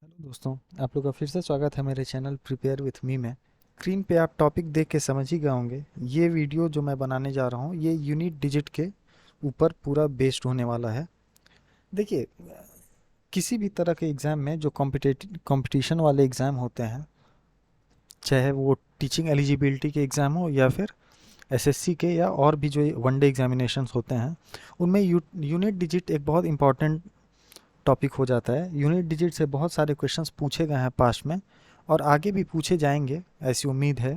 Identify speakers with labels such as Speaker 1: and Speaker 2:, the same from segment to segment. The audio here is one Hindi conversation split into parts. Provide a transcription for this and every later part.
Speaker 1: हेलो दोस्तों, आप लोग का फिर से स्वागत है मेरे चैनल प्रिपेयर विथ मी में। स्क्रीन पे आप टॉपिक देख के समझ ही गए होंगे। ये वीडियो जो मैं बनाने जा रहा हूँ ये यूनिट डिजिट के ऊपर पूरा बेस्ड होने वाला है। देखिए, किसी भी तरह के एग्ज़ाम में जो कंपटीशन वाले एग्ज़ाम होते हैं, चाहे वो टीचिंग एलिजिबिलिटी के एग्ज़ाम हो या फिर एसएससी के या और भी जो वनडे एग्जामिनेशंस होते हैं, उनमें यूनिट डिजिट एक बहुत इंपॉर्टेंट टॉपिक हो जाता है। यूनिट डिजिट से बहुत सारे क्वेश्चंस पूछे गए हैं पास्ट में और आगे भी पूछे जाएंगे, ऐसी उम्मीद है।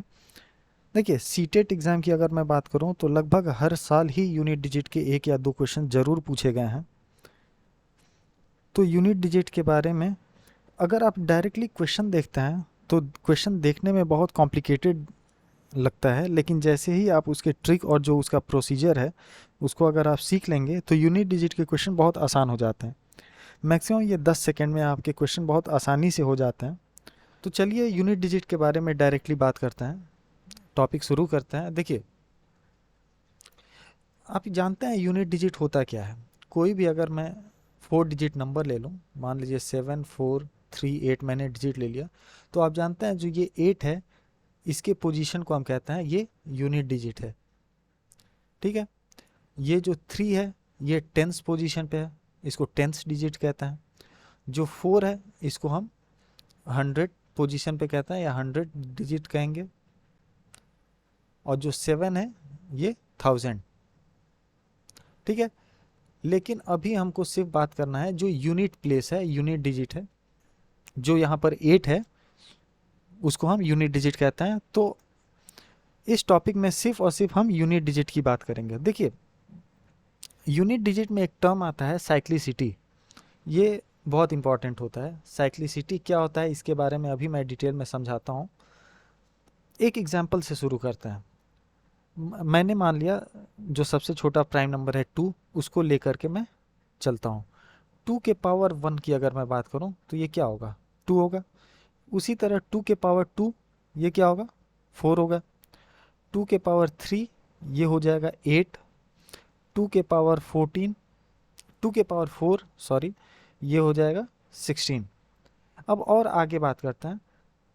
Speaker 1: देखिए, सीटेट एग्ज़ाम की अगर मैं बात करूं तो लगभग हर साल ही यूनिट डिजिट के एक या दो क्वेश्चन ज़रूर पूछे गए हैं। तो यूनिट डिजिट के बारे में अगर आप डायरेक्टली क्वेश्चन देखते हैं तो क्वेश्चन देखने में बहुत कॉम्प्लिकेटेड लगता है, लेकिन जैसे ही आप उसके ट्रिक और जो उसका प्रोसीजर है उसको अगर आप सीख लेंगे तो यूनिट डिजिट के क्वेश्चन बहुत आसान हो जाते हैं। मैक्सिमम ये 10 सेकंड में आपके क्वेश्चन बहुत आसानी से हो जाते हैं। तो चलिए यूनिट डिजिट के बारे में डायरेक्टली बात करते हैं, टॉपिक शुरू करते हैं। देखिए, आप जानते हैं यूनिट डिजिट होता क्या है। कोई भी अगर मैं 4 डिजिट नंबर ले लूँ, मान लीजिए 7 4 3 8 मैंने डिजिट ले लिया, तो आप जानते हैं जो ये 8 है इसके पोजीशन को हम कहते हैं ये यूनिट डिजिट है। ठीक है, ये जो 3 है ये टेंस पोजीशन पे है, इसको टेंस डिजिट कहते हैं। जो 4 है इसको हम 100 पोजीशन पे कहते हैं या 100 डिजिट कहेंगे। और जो 7 है ये 1000। ठीक है, लेकिन अभी हमको सिर्फ बात करना है जो यूनिट प्लेस है, यूनिट डिजिट है। जो यहाँ पर 8 है उसको हम यूनिट डिजिट कहते हैं। तो इस टॉपिक में सिर्फ और सिर्फ हम यूनिट डिजिट की बात करेंगे। देखिए, यूनिट डिजिट में एक टर्म आता है साइक्लिसिटी। ये बहुत इंपॉर्टेंट होता है। साइक्लिसिटी क्या होता है इसके बारे में अभी मैं डिटेल में समझाता हूँ। एक एग्जाम्पल से शुरू करते हैं। मैंने मान लिया जो सबसे छोटा प्राइम नंबर है 2, उसको लेकर के मैं चलता हूँ। 2 के पावर 1 की अगर मैं बात करूँ तो ये क्या होगा, 2 होगा। उसी तरह 2 के पावर 2 ये क्या होगा, 4 होगा। 2 के पावर 3 ये हो जाएगा 8। 2 के पावर 14, 2 के पावर 4 सॉरी, ये हो जाएगा 16। अब और आगे बात करते हैं।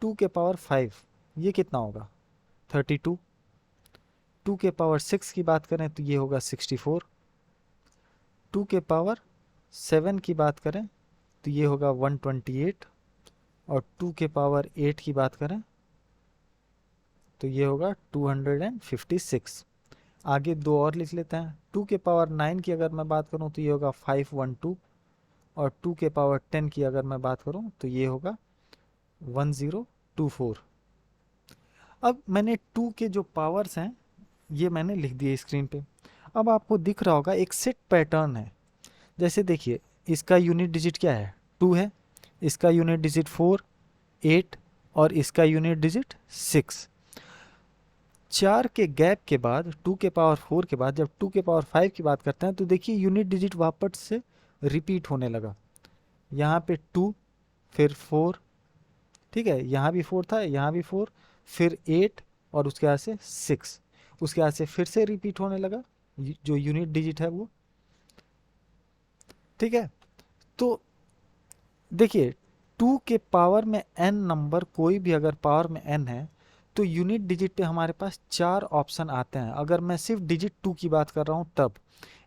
Speaker 1: 2 के पावर 5 ये कितना होगा, 32। 2 के पावर 6 की बात करें तो ये होगा 64। 2 के पावर 7 की बात करें तो ये होगा 128। और 2 के पावर 8 की बात करें तो ये होगा 256। आगे दो और लिख लेते हैं। 2 के पावर 9 की अगर मैं बात करूं तो ये होगा 512। और 2 के पावर 10 की अगर मैं बात करूं तो ये होगा 1024। अब मैंने 2 के जो पावर्स हैं ये मैंने लिख दिए स्क्रीन पे। अब आपको दिख रहा होगा एक सेट पैटर्न है। जैसे देखिए, इसका यूनिट डिजिट क्या है, 2 है। इसका यूनिट डिजिट 4, 8 और इसका यूनिट डिजिट 6। 4 के गैप के बाद 2 के पावर 4 के बाद जब 2 के पावर 5 की बात करते हैं तो देखिए यूनिट डिजिट वापस से रिपीट होने लगा। यहाँ पे 2 फिर 4, ठीक है, यहाँ भी 4 था, यहाँ भी 4, फिर 8 और उसके बाद से 6। उसके बाद से फिर से रिपीट होने लगा जो यूनिट डिजिट है वो। ठीक है, तो देखिए 2 के पावर में n नंबर, कोई भी अगर पावर में n है तो यूनिट डिजिट पे हमारे पास 4 ऑप्शन आते हैं। अगर मैं सिर्फ डिजिट 2 की बात कर रहा हूँ तब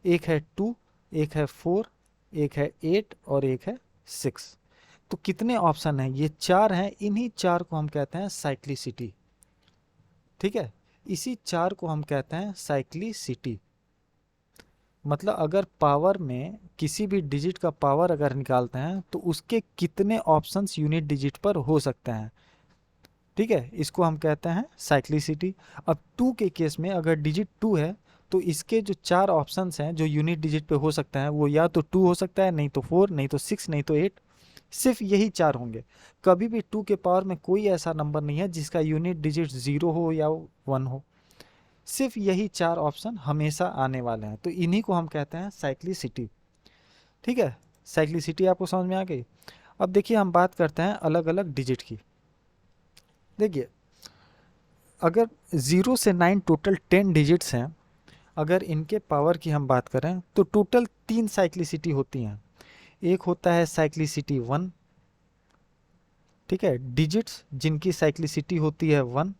Speaker 1: एक है 2, एक है 4, एक है 8 और एक है 6। तो कितने ऑप्शन हैं, ये 4 हैं। इन्हीं 4 को हम कहते हैं साइक्लिसिटी। ठीक है, इसी 4 को हम कहते हैं साइक्लिसिटी। मतलब अगर पावर में किसी भी डिजिट का पावर अगर निकालते हैं तो उसके कितने ऑप्शंस यूनिट डिजिट पर हो सकते हैं। ठीक है, इसको हम कहते हैं साइक्लिसिटी। अब 2 के केस में अगर डिजिट 2 है तो इसके जो 4 ऑप्शंस हैं जो यूनिट डिजिट पे हो सकते हैं वो या तो 2 हो सकता है, नहीं तो 4, नहीं तो 6, नहीं तो 8। सिर्फ यही 4 होंगे। कभी भी 2 के पावर में कोई ऐसा नंबर नहीं है जिसका यूनिट डिजिट 0 हो या 1 हो। सिर्फ यही 4 ऑप्शन हमेशा आने वाले हैं, तो इन्हीं को हम कहते हैं साइक्लिसिटी। ठीक है, साइक्लिसिटी आपको समझ में आ गई। अब देखिए हम बात करते हैं अलग अलग डिजिट की। देखिए, अगर 0 से 9 टोटल 10 डिजिट्स हैं, अगर इनके पावर की हम बात करें तो टोटल 3 साइक्लिसिटी होती हैं। एक होता है साइक्लिसिटी 1, ठीक है, डिजिट्स जिनकी साइक्लिसिटी होती है 1,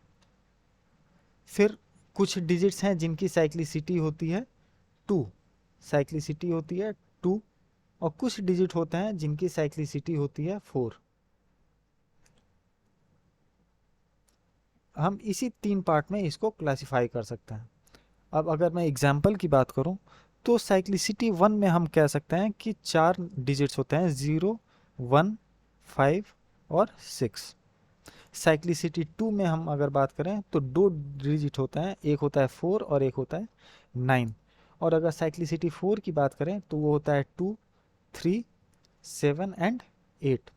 Speaker 1: फिर कुछ डिजिट्स हैं जिनकी साइक्लिसिटी होती है 2, साइक्लिसिटी होती है 2, और कुछ डिजिट होते हैं जिनकी साइक्लिसिटी होती है 4। हम इसी 3 पार्ट में इसको क्लासिफाई कर सकते हैं। अब अगर मैं एग्जाम्पल की बात करूं तो साइक्लिसिटी 1 में हम कह सकते हैं कि 4 डिजिट्स होते हैं, 0, 1, 5 और 6। साइक्लिसिटी 2 में हम अगर बात करें तो 2 डिजिट होते हैं, एक होता है 4 और एक होता है 9। और अगर साइक्लिसिटी 4 की बात करें तो वो होता है 2, 3, 7 एंड 8।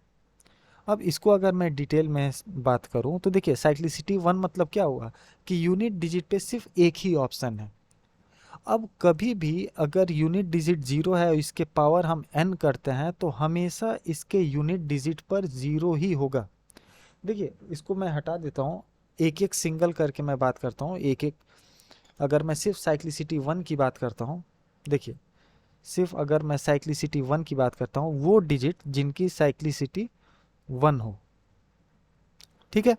Speaker 1: अब इसको अगर मैं डिटेल में बात करूं तो देखिए, साइक्लिसिटी 1 मतलब क्या हुआ कि यूनिट डिजिट पे सिर्फ एक ही ऑप्शन है। अब कभी भी अगर यूनिट डिजिट 0 है और इसके पावर हम n करते हैं तो हमेशा इसके यूनिट डिजिट पर 0 ही होगा। देखिए, इसको मैं हटा देता हूँ, एक एक सिंगल करके मैं बात करता हूँ, एक एक। अगर मैं सिर्फ साइक्लिसिटी 1 की बात करता हूँ, देखिए सिर्फ अगर मैं साइक्लिसिटी 1 की बात करता हूँ, वो डिजिट जिनकी साइक्लिसिटी 1 हो। ठीक है,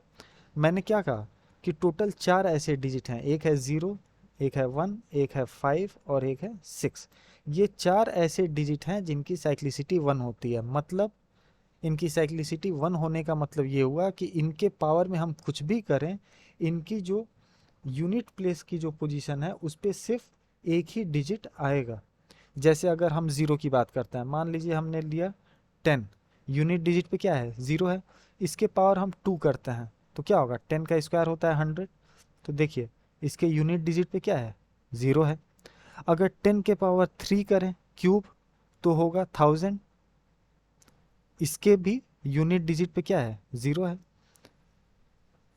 Speaker 1: मैंने क्या कहा कि टोटल 4 ऐसे डिजिट हैं, एक है 0, एक है 1, एक है 5 और एक है 6। ये 4 ऐसे डिजिट हैं जिनकी साइक्लिसिटी 1 होती है। मतलब इनकी साइक्लिसिटी 1 होने का मतलब ये हुआ कि इनके पावर में हम कुछ भी करें, इनकी जो यूनिट प्लेस की जो पोजीशन है उस पर सिर्फ एक ही डिजिट आएगा। जैसे अगर हम 0 की बात करते हैं, मान लीजिए हमने लिया 10, यूनिट डिजिट पे क्या है, 0 है, इसके पावर हम 2 करते हैं तो क्या होगा, 10 का स्क्वायर होता है 100। तो देखिए इसके यूनिट डिजिट पे क्या है, 0 है। अगर 10 के पावर 3 करें क्यूब तो होगा 1000, इसके भी यूनिट डिजिट पे क्या है, 0 है।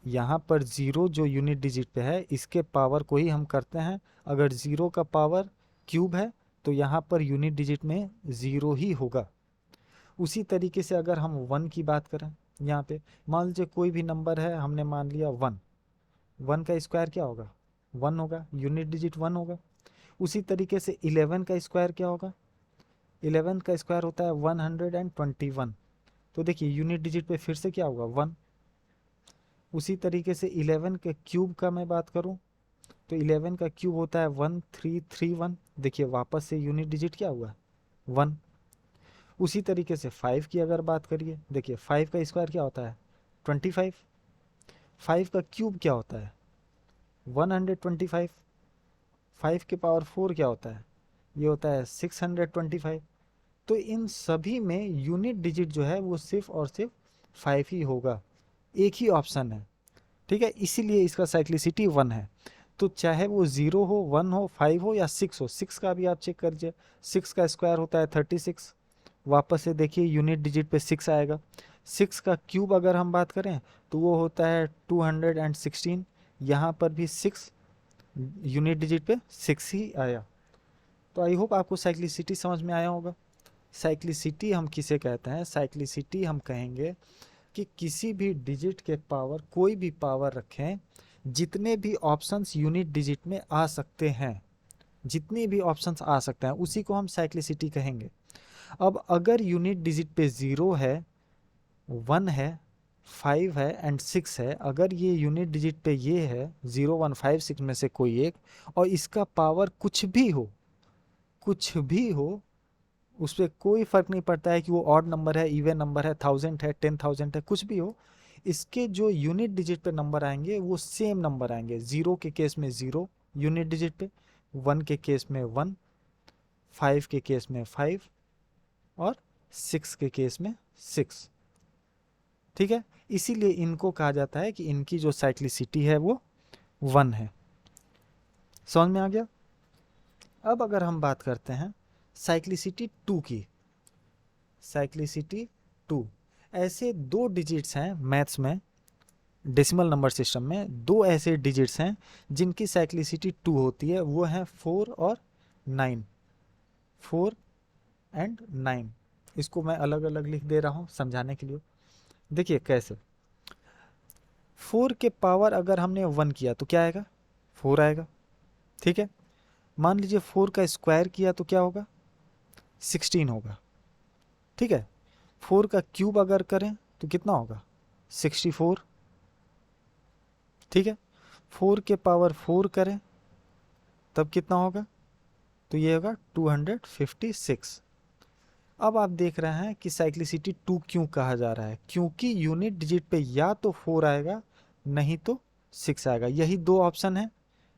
Speaker 1: यहाँ पर 0 जो यूनिट डिजिट पे है इसके पावर को ही हम करते हैं, अगर 0 का पावर क्यूब है तो यहाँ पर यूनिट डिजिट में 0 ही होगा। उसी तरीके से अगर हम 1 की बात करें, यहाँ पे मान लीजिए कोई भी नंबर है, हमने मान लिया 1, 1 का स्क्वायर क्या होगा, 1 होगा, यूनिट डिजिट 1 होगा। उसी तरीके से 11 का स्क्वायर क्या होगा, 11 का स्क्वायर होता है 121। तो देखिए यूनिट डिजिट पे फिर से क्या होगा, 1। उसी तरीके से 11 के क्यूब का मैं बात करूं तो 11 का क्यूब होता है 1331। देखिए वापस से यूनिट डिजिट क्या हुआ, 1। उसी तरीके से 5 की अगर बात करिए, देखिए 5 का स्क्वायर क्या होता है, 25। 5 का क्यूब क्या होता है, 125। 5 के पावर 4 क्या होता है, ये होता है 625। तो इन सभी में यूनिट डिजिट जो है वो सिर्फ और सिर्फ 5 ही होगा, एक ही ऑप्शन है। ठीक है, इसीलिए इसका साइक्लिसिटी 1 है। तो चाहे वो 0 हो, 1 हो, 5 हो या 6 हो, 6 का भी आप चेक करिए, 6 का स्क्वायर होता है 36। वापस से देखिए यूनिट डिजिट पे 6 आएगा। 6 का क्यूब अगर हम बात करें तो वो होता है 216। यहाँ पर भी 6, यूनिट डिजिट पे 6 ही आया। तो आई होप आपको साइक्लिसिटी समझ में आया होगा। साइक्लिसिटी हम किसे कहते हैं, साइक्लिसिटी हम कहेंगे कि किसी भी डिजिट के पावर, कोई भी पावर रखें, जितने भी ऑप्शंस यूनिट डिजिट में आ सकते हैं, जितने भी ऑप्शंस आ सकते हैं उसी को हम साइक्लिसिटी कहेंगे। अब अगर यूनिट डिजिट पे 0 है, 1 है, 5 है एंड 6 है, अगर ये यूनिट डिजिट पे ये है 0, 1, 5, 6 में से कोई एक, और इसका पावर कुछ भी हो, कुछ भी हो, उस पर कोई फर्क नहीं पड़ता है कि वो ऑड नंबर है, इवन नंबर है, 1000 है, 10,000 है, कुछ भी हो, इसके जो यूनिट डिजिट पे नंबर आएंगे वो सेम नंबर आएंगे। 0 के केस में 0 यूनिट डिजिट पे, 1 के केस में 1, 5 के केस में 5 और 6 के केस में 6। ठीक है, इसीलिए इनको कहा जाता है कि इनकी जो साइक्लिसिटी है वो 1 है। समझ में आ गया। अब अगर हम बात करते हैं साइक्लिसिटी 2 की, साइक्लिसिटी 2, ऐसे 2 डिजिट्स हैं मैथ्स में, डेसिमल नंबर सिस्टम में 2 ऐसे डिजिट्स हैं जिनकी साइक्लिसिटी 2 होती है, वो हैं 4 और 9। 4 एंड 9, इसको मैं अलग अलग लिख दे रहा हूँ समझाने के लिए। देखिए कैसे, 4 के पावर अगर हमने 1 किया तो क्या आएगा, 4 आएगा। ठीक है, मान लीजिए 4 का स्क्वायर किया तो क्या होगा, 16 होगा। ठीक है, 4 का क्यूब अगर करें तो कितना होगा, 64, ठीक है। 4 के पावर 4 करें तब कितना होगा, तो ये होगा 256। अब आप देख रहे हैं कि साइक्लिसिटी 2 क्यों कहा जा रहा है, क्योंकि यूनिट डिजिट पे या तो 4 आएगा नहीं तो 6 आएगा। यही दो ऑप्शन है,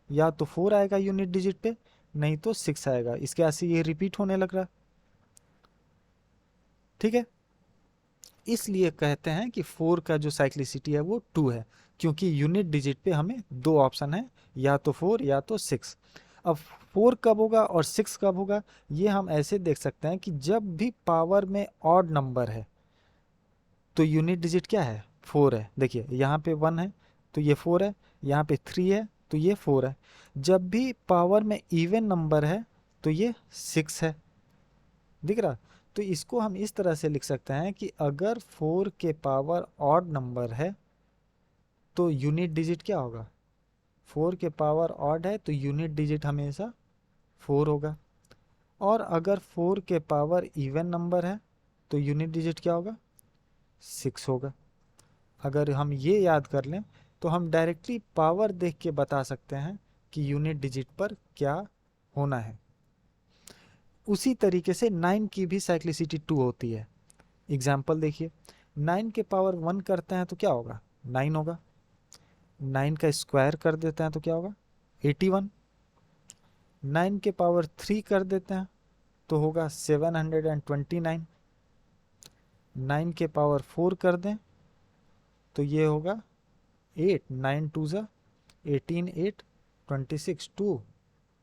Speaker 1: या तो 4 आएगा यूनिट डिजिट पे नहीं तो 6 आएगा। इसके वजह से ये रिपीट होने लग रहा है, ठीक है। इसलिए कहते हैं कि 4 का जो साइक्लिसिटी है वो 2 है, क्योंकि यूनिट डिजिट पे हमें दो ऑप्शन है, या तो 4 या तो 6। अब 4 कब होगा और 6 कब होगा, ये हम ऐसे देख सकते हैं कि जब भी पावर में ऑड नंबर है तो यूनिट डिजिट क्या है, 4 है। देखिए यहाँ पे 1 है तो ये 4 है, यहाँ पे 3 है तो ये 4 है। जब भी पावर में इवन नंबर है तो ये 6 है, दिख रहा। तो इसको हम इस तरह से लिख सकते हैं कि अगर 4 के पावर ऑड नंबर है तो यूनिट डिजिट क्या होगा, 4 के पावर ऑड है तो यूनिट डिजिट हमेशा 4 होगा। और अगर 4 के पावर इवन नंबर है तो यूनिट डिजिट क्या होगा, 6 होगा। अगर हम ये याद कर लें तो हम डायरेक्टली पावर देख के बता सकते हैं कि यूनिट डिजिट पर क्या होना है। उसी तरीके से 9 की भी साइक्लिसिटी 2 होती है। एग्जाम्पल देखिए, 9 के पावर 1 करते हैं तो क्या होगा, 9 होगा। 9 का स्क्वायर कर देते हैं तो क्या होगा, 81। 9 के पावर 3 कर देते हैं तो होगा 729। 9 के पावर 4 कर दें तो ये होगा 8, 9 2 ज़ा 18, 8 26 2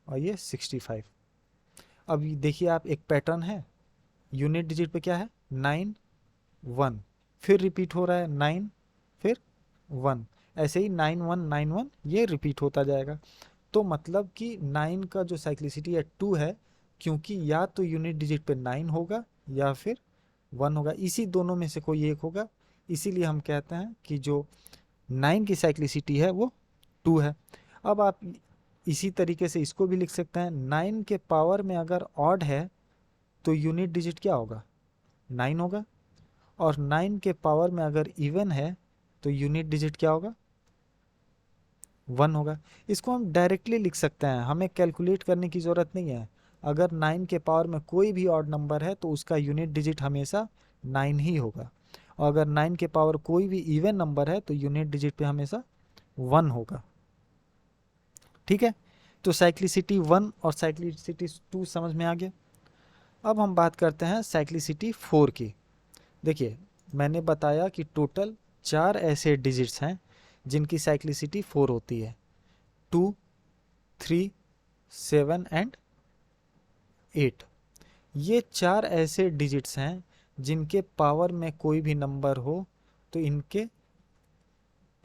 Speaker 1: और ये 65। अब देखिए आप, एक पैटर्न है, यूनिट डिजिट पे क्या है, 9 1, फिर रिपीट हो रहा है 9 फिर 1, ऐसे ही 9 1 9 1 ये रिपीट होता जाएगा। तो मतलब कि 9 का जो साइक्लिसिटी है 2 है, क्योंकि या तो यूनिट डिजिट पे 9 होगा या फिर 1 होगा, इसी दोनों में से कोई एक होगा। इसीलिए हम कहते हैं कि जो 9 की साइक्लिसिटी है वो 2 है। अब आप इसी तरीके से इसको भी लिख सकते हैं, 9 के पावर में अगर ऑड है तो यूनिट डिजिट क्या होगा, 9 होगा। और 9 के पावर में अगर इवन है तो यूनिट डिजिट क्या होगा, 1 होगा। इसको हम डायरेक्टली लिख सकते हैं, हमें कैलकुलेट करने की ज़रूरत नहीं है। अगर 9 के पावर में कोई भी ऑड नंबर है तो उसका यूनिट डिजिट हमेशा 9 ही होगा, और अगर 9 के पावर कोई भी इवन नंबर है तो यूनिट डिजिट पे हमेशा 1 होगा, ठीक है। तो साइक्लिसिटी 1 और साइक्लिसिटी 2 समझ में आ गया। अब हम बात करते हैं साइक्लिसिटी 4 की। देखिए मैंने बताया कि टोटल 4 ऐसे डिजिट्स हैं जिनकी साइक्लिसिटी 4 होती है, 2 3 7 एंड 8। ये 4 ऐसे डिजिट्स हैं जिनके पावर में कोई भी नंबर हो तो इनके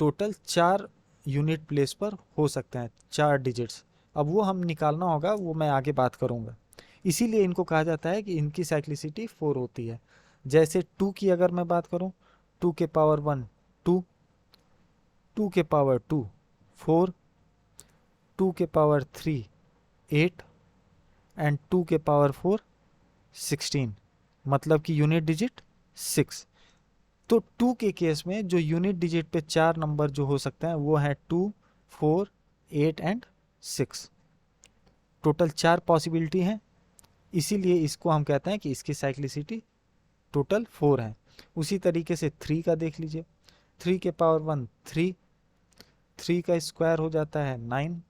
Speaker 1: टोटल 4 यूनिट प्लेस पर हो सकते हैं, 4 डिजिट्स। अब वो हम निकालना होगा, वो मैं आगे बात करूंगा। इसीलिए इनको कहा जाता है कि इनकी साइक्लिसिटी 4 होती है। जैसे 2 की अगर मैं बात करूं, 2 के पावर 1 2, 2 के पावर 2 4, 2 के पावर 3 8 एंड 2 के पावर 4 16, मतलब कि यूनिट डिजिट 6। तो 2 के केस में जो यूनिट डिजिट पे 4 नंबर जो हो सकते हैं वो है 2 4 8 एंड 6। टोटल 4 पॉसिबिलिटी हैं, इसीलिए इसको हम कहते हैं कि इसकी साइक्लिसिटी टोटल 4 है। उसी तरीके से 3 का देख लीजिए, 3 के पावर 1 3, 3 का स्क्वायर हो जाता है 9,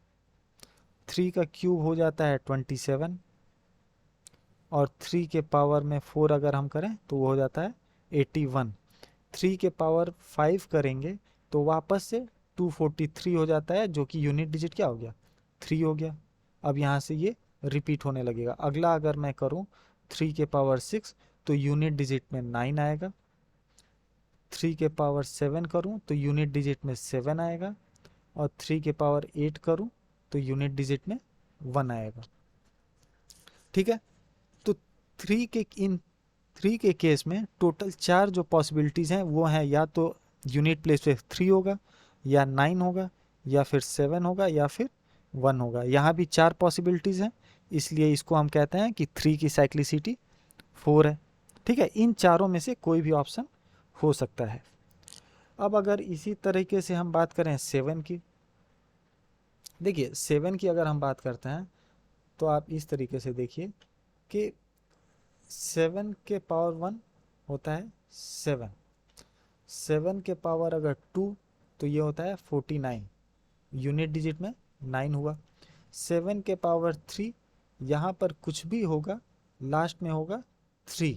Speaker 1: 3 का क्यूब हो जाता है 27, और 3 के पावर में 4 अगर हम करें तो वो हो जाता है 81। 3 के पावर 5 करेंगे तो वापस से 243 हो जाता है, जो कि यूनिट डिजिट क्या हो गया, 3 हो गया। अब यहाँ से ये रिपीट होने लगेगा। अगला अगर मैं करूँ 3 के पावर 6 तो यूनिट डिजिट में 9 आएगा। 3 के पावर 7 करूँ तो यूनिट डिजिट में 7 आएगा, और 3 के पावर 8 करूँ तो यूनिट डिजिट में 1 आएगा, ठीक है। तो 3 के केस में टोटल 4 जो पॉसिबिलिटीज़ हैं वो हैं, या तो यूनिट प्लेस पे 3 होगा, या 9 होगा, या फिर 7 होगा, या फिर 1 होगा। यहाँ भी 4 पॉसिबिलिटीज़ हैं, इसलिए इसको हम कहते हैं कि 3 की साइक्लिसिटी 4 है, ठीक है। इन चारों में से कोई भी ऑप्शन हो सकता है। अब अगर इसी तरीके से हम बात करें 7 की, देखिए 7 की अगर हम बात करते हैं तो आप इस तरीके से देखिए कि 7 के पावर 1 होता है 7, 7 के पावर अगर 2 तो ये होता है 49, यूनिट डिजिट में 9 हुआ। 7 के पावर 3, यहाँ पर कुछ भी होगा लास्ट में होगा 3,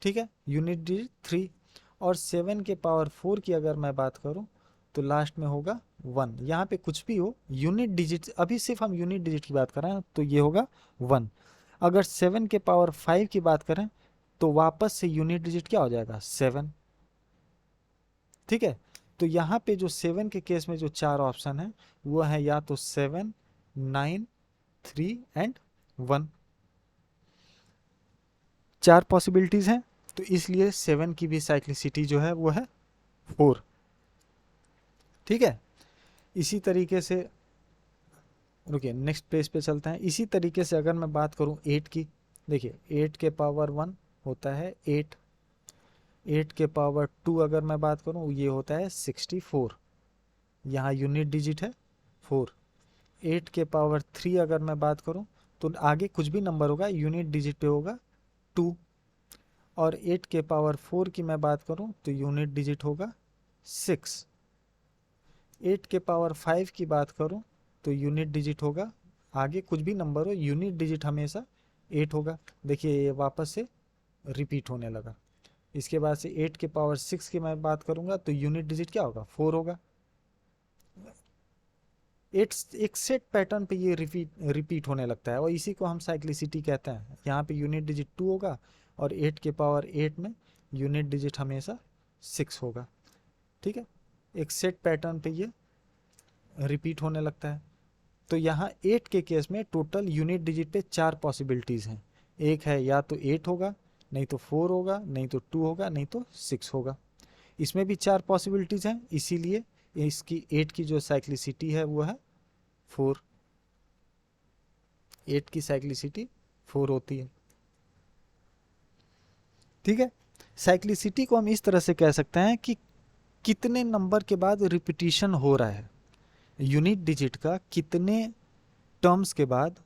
Speaker 1: ठीक है, यूनिट डिजिट 3। और 7 के पावर 4 की अगर मैं बात करूं तो लास्ट में होगा 1, यहाँ पे कुछ भी हो यूनिट डिजिट, अभी सिर्फ हम यूनिट डिजिट की बात कर रहे हैं तो ये होगा 1। अगर 7 के पावर 5 की बात करें तो वापस से यूनिट डिजिट क्या हो जाएगा 7, ठीक है। तो यहाँ पे जो 7 के केस में जो 4 ऑप्शन है वो है या तो 7, 9, 3 एंड 1, 4 पॉसिबिलिटीज हैं। तो इसलिए 7 की भी साइक्लिसिटी जो है वो है 4, ठीक है। इसी तरीके से रुकिए नेक्स्ट पेज पे चलते हैं। इसी तरीके से अगर मैं बात करूं 8 की, देखिए 8 के पावर 1 होता है 8, 8 के पावर 2 अगर मैं बात करूं ये होता है 64, यहाँ यूनिट डिजिट है 4। 8 के पावर 3 अगर मैं बात करूं तो आगे कुछ भी नंबर होगा यूनिट डिजिट पे होगा 2। और 8 के पावर 4 की मैं बात करूं तो यूनिट डिजिट होगा 6। 8 के पावर 5 की बात करूं तो यूनिट डिजिट होगा, आगे कुछ भी नंबर हो यूनिट डिजिट हमेशा 8 होगा। देखिए ये वापस से रिपीट होने लगा। इसके बाद से 8 के पावर 6 की मैं बात करूंगा तो यूनिट डिजिट क्या होगा 4 होगा। एक सेट पैटर्न पे ये रिपीट होने लगता है और इसी को हम साइक्लिसिटी कहते हैं। यहाँ पे यूनिट डिजिट 2 होगा और 8 के पावर 8 में यूनिट डिजिट हमेशा 6 होगा, ठीक है। एक सेट पैटर्न पे ये रिपीट होने लगता है। तो यहाँ 8 के केस में टोटल यूनिट डिजिट पे 4 पॉसिबिलिटीज़ हैं। एक है या तो 8 होगा, नहीं तो 4 होगा, नहीं तो 2 होगा, नहीं तो 6 होगा। इसमें भी 4 पॉसिबिलिटीज़ हैं, इसीलिए इसकी 8 की जो साइक्लिसिटी है वो है 4, 8 की साइक्लिसिटी 4 होती है, ठीक है। साइक्लिसिटी को हम इस तरह से कह सकते हैं कि कितने नंबर के बाद रिपीटिशन हो रहा है, यूनिट डिजिट का कितने टर्म्स के बाद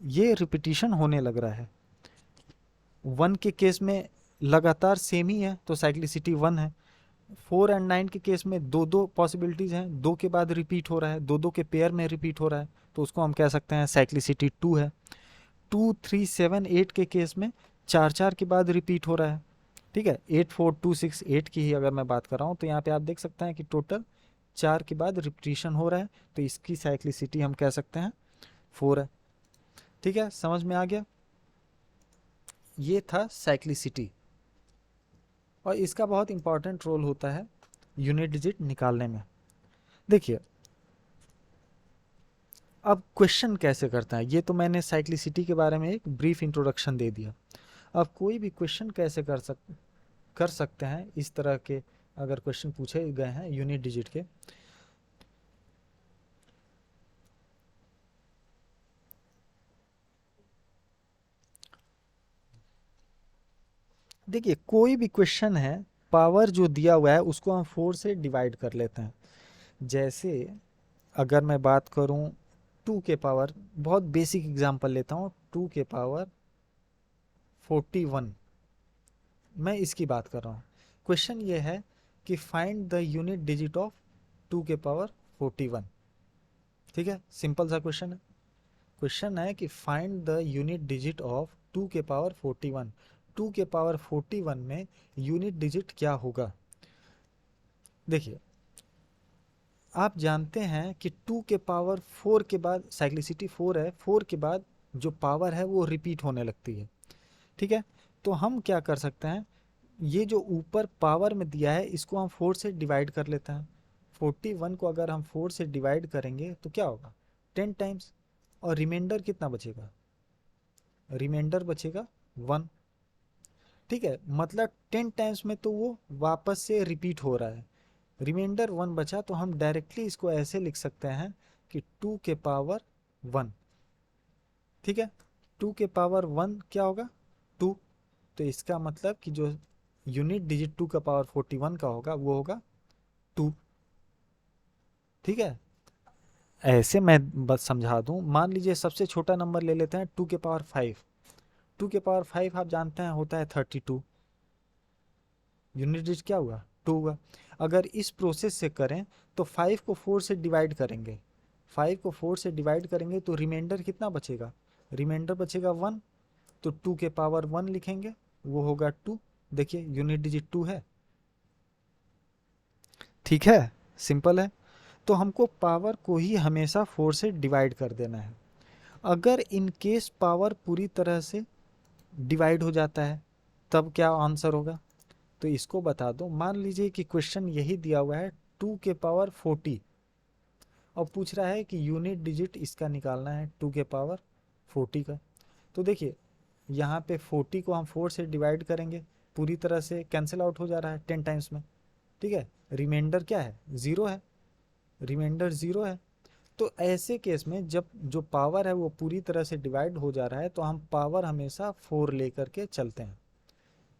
Speaker 1: ये रिपीटिशन होने लग रहा है। 1 के केस में लगातार सेम ही है तो साइक्लिसिटी 1 है। 4 एंड 9 के केस में दो दो पॉसिबिलिटीज हैं, दो के बाद रिपीट हो रहा है, दो दो के पेयर में रिपीट हो रहा है तो उसको हम कह सकते हैं साइक्लिसिटी 2 है। 2, 3, 7, 8 के केस में चार चार के बाद रिपीट हो रहा है, ठीक है। 8, 4, 2, 6, 8 की ही अगर मैं बात कर रहा हूँ तो यहाँ पे आप देख सकते हैं कि टोटल 4 के बाद रिपीटिशन हो रहा है तो इसकी साइक्लिसिटी हम कह सकते हैं 4 है, ठीक है। समझ में आ गया, ये था साइक्लिसिटी और इसका बहुत इंपॉर्टेंट रोल होता है यूनिट डिजिट निकालने में। देखिए अब क्वेश्चन कैसे करता है, ये तो मैंने साइक्लिसिटी के बारे में एक ब्रीफ इंट्रोडक्शन दे दिया। अब कोई भी क्वेश्चन कैसे कर सकते हैं इस तरह के, अगर क्वेश्चन पूछे गए हैं यूनिट डिजिट के। देखिए कोई भी क्वेश्चन है, पावर जो दिया हुआ है उसको हम 4 से डिवाइड कर लेते हैं। जैसे अगर मैं बात करूं 2 के पावर, बहुत बेसिक एग्जांपल लेता हूं, 2 के पावर 41, मैं इसकी बात कर रहा हूँ। क्वेश्चन ये है कि find the unit digit of 2 के पावर 41, ठीक है, सिंपल सा क्वेश्चन है। क्वेश्चन है कि find the unit digit of 2 के पावर 41। 2 के पावर 41 में यूनिट डिजिट क्या होगा। देखिए आप जानते हैं कि 2 के पावर 4 के बाद साइक्लिसिटी 4 है, 4 के बाद जो पावर है वो रिपीट होने लगती है, ठीक है। तो हम क्या कर सकते हैं, ये जो ऊपर पावर में दिया है इसको हम 4 से डिवाइड कर लेते हैं। 41 को अगर हम 4 से डिवाइड करेंगे तो क्या होगा 10 टाइम्स, और रिमाइंडर कितना बचेगा, रिमाइंडर बचेगा 1, ठीक है। मतलब 10 टाइम्स में तो वो वापस से रिपीट हो रहा है, रिमाइंडर 1 बचा तो हम डायरेक्टली इसको ऐसे लिख सकते हैं कि 2 के पावर 1, ठीक है। 2 के पावर 1 क्या होगा 2, तो इसका मतलब कि जो यूनिट डिजिट 2 का पावर 41 का होगा, वो होगा 2। ठीक है, ऐसे मैं बस समझा दूं। मान लीजिए सबसे छोटा नंबर ले लेते हैं 2 के पावर 5। 2 के पावर 5 आप जानते हैं होता है 32। यूनिट डिजिट क्या हुआ? 2 हुआ। अगर इस प्रोसेस से करें तो 5 को 4 से डिवाइड करेंगे, 5 को 4 से डिवाइड करेंगे तो रिमाइंडर कितना बचेगा? रिमाइंडर बचेगा 1। तो 2 के पावर 1 लिखेंगे, वो होगा 2। देखिए यूनिट डिजिट 2 है। ठीक है, सिंपल है। तो हमको पावर को ही हमेशा 4 से डिवाइड कर देना है। अगर इन केस पावर पूरी तरह से डिवाइड हो जाता है तब क्या आंसर होगा? तो इसको बता दो। मान लीजिए कि क्वेश्चन यही दिया हुआ है 2 के पावर 40 और पूछ रहा है कि यूनिट डिजिट इसका निकालना है 2 के पावर 40 का। तो देखिए यहाँ पे 40 को हम 4 से डिवाइड करेंगे, पूरी तरह से कैंसिल आउट हो जा रहा है 10 टाइम्स में। ठीक है, रिमाइंडर क्या है? 0 है, रिमाइंडर 0 है। तो ऐसे केस में जब जो पावर है वो पूरी तरह से डिवाइड हो जा रहा है तो हम पावर हमेशा 4 लेकर के चलते हैं।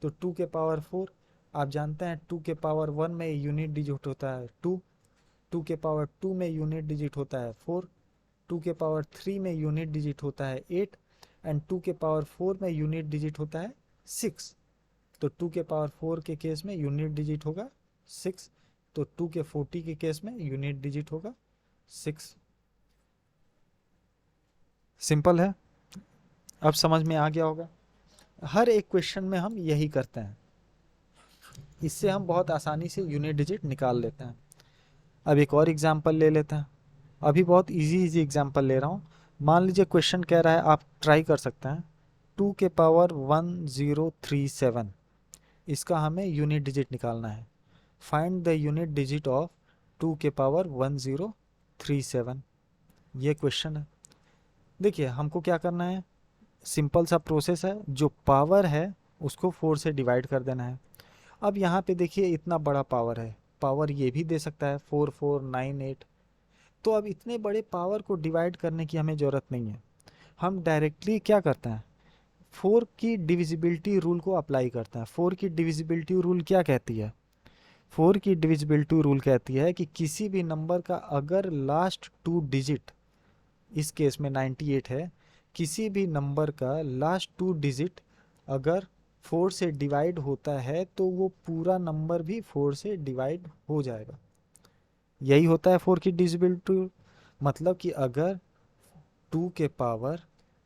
Speaker 1: तो 2 के पावर 4, आप जानते हैं 2 के पावर 1 में यूनिट डिजिट होता है 2, 2 के पावर 2 में यूनिट डिजिट होता है 4, 2 के पावर 3 में यूनिट डिजिट होता है 8 एंड 2 के पावर 4 में यूनिट डिजिट होता है 6। तो 2 के पावर 4 के केस में यूनिट डिजिट होगा 6, तो 2 के 40 के केस में यूनिट डिजिट होगा 6। सिंपल है, अब समझ में आ गया होगा। हर एक क्वेश्चन में हम यही करते हैं, इससे हम बहुत आसानी से यूनिट डिजिट निकाल लेते हैं। अब एक और एग्जांपल ले लेते हैं। अभी बहुत इजी इजी एग्जांपल ले रहा हूँ। मान लीजिए क्वेश्चन कह रहा है, आप ट्राई कर सकते हैं 2 के पावर 1037, इसका हमें यूनिट डिजिट निकालना है। Find the unit digit of 2 के पावर 1037, ये क्वेश्चन है। देखिए हमको क्या करना है, सिंपल सा प्रोसेस है। जो पावर है उसको 4 से डिवाइड कर देना है। अब यहाँ पे देखिए इतना बड़ा पावर है, पावर ये भी दे सकता है 4498। तो अब इतने बड़े पावर को डिवाइड करने की हमें ज़रूरत नहीं है। हम डायरेक्टली क्या करते हैं, 4 की डिविजिबिलिटी रूल को अप्लाई करते हैं। 4 की डिविजिबिलिटी रूल क्या कहती है? 4 की डिविजिबिलिटी रूल कहती है कि किसी भी नंबर का अगर लास्ट 2 डिजिट, इस केस में 98 है, किसी भी नंबर का लास्ट 2 डिजिट अगर 4 से डिवाइड होता है तो वो पूरा नंबर भी 4 से डिवाइड हो जाएगा। यही होता है 4 की डिविजिबिलिटी। मतलब कि अगर 2 के पावर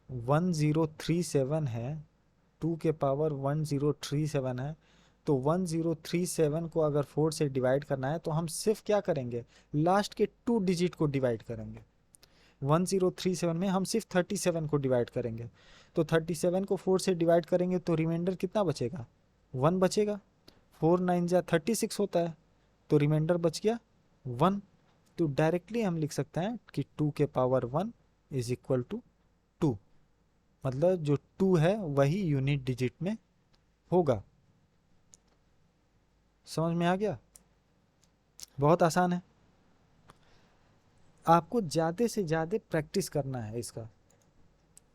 Speaker 1: 1037 है, 2 के पावर 1037 है, तो 1037 को अगर 4 से डिवाइड करना है तो हम सिर्फ क्या करेंगे, लास्ट के 2 डिजिट को डिवाइड करेंगे। 1037 में हम सिर्फ 37 को डिवाइड करेंगे। तो 37 को 4 से डिवाइड करेंगे तो रिमाइंडर कितना बचेगा? 1 बचेगा। 4 9 जा 36 होता है, तो रिमाइंडर बच गया 1। तो डायरेक्टली हम लिख सकते हैं कि 2 के पावर 1 इज इक्वल टू 2। मतलब जो 2 है वही यूनिट डिजिट में होगा। समझ में आ गया? बहुत आसान है। आपको ज़्यादा से ज़्यादा प्रैक्टिस करना है इसका।